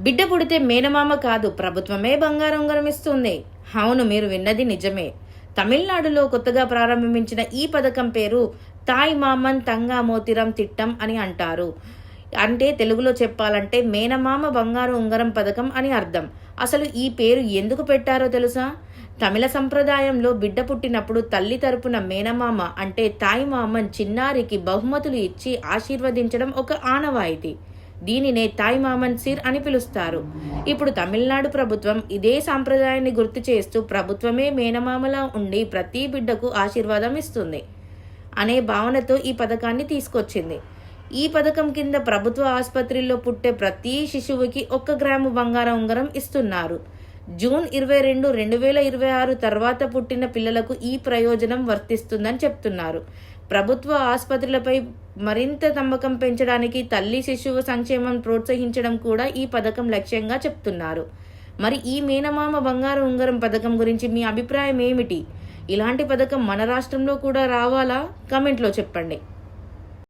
బిడ్డ పుడితే మేనమామ కాదు, ప్రభుత్వమే బంగారు ఉంగరం ఇస్తుంది. అవును, మీరు విన్నది నిజమే. తమిళనాడులో కొత్తగా ప్రారంభించిన ఈ పథకం పేరు తాయ్ మామన్ తంగా మోతిరం తిట్టం అని అంటారు. అంటే తెలుగులో చెప్పాలంటే మేనమామ బంగారు ఉంగరం పథకం అని అర్థం. అసలు ఈ పేరు ఎందుకు పెట్టారో తెలుసా? తమిళ సంప్రదాయంలో బిడ్డ పుట్టినప్పుడు తల్లి తరపున మేనమామ అంటే తాయ్ మామన్ చిన్నారికి బహుమతులు ఇచ్చి ఆశీర్వదించడం ఒక ఆనవాయితీ. దీనినే తాయ్ మామన్ సిర్ అని పిలుస్తారు. ఇప్పుడు తమిళనాడు ప్రభుత్వం ఇదే సాంప్రదాయాన్ని గుర్తు చేస్తూ ప్రభుత్వమే మేనమామలా ఉండి ప్రతి బిడ్డకు ఆశీర్వాదం ఇస్తుంది అనే భావనతో ఈ పథకాన్ని తీసుకొచ్చింది. ఈ పథకం కింద ప్రభుత్వ ఆసుపత్రిలో పుట్టే ప్రతి శిశువుకి 1 గ్రాము బంగారం ఉంగరం ఇస్తున్నారు. జూన్ 22, 2026 తర్వాత పుట్టిన పిల్లలకు ఈ ప్రయోజనం వర్తిస్తుందని చెప్తున్నారు. ప్రభుత్వ ఆసుపత్రులపై మరింత నమ్మకం పెంచడానికి తల్లి శిశువు సంక్షేమం ప్రోత్సహించడం కూడా ఈ పథకం లక్ష్యంగా చెప్తున్నారు. మరి ఈ మేనమామ బంగారు ఉంగరం పథకం గురించి మీ అభిప్రాయం ఏమిటి? ఇలాంటి పథకం మన రాష్ట్రంలో కూడా రావాలా? కమెంట్లో చెప్పండి.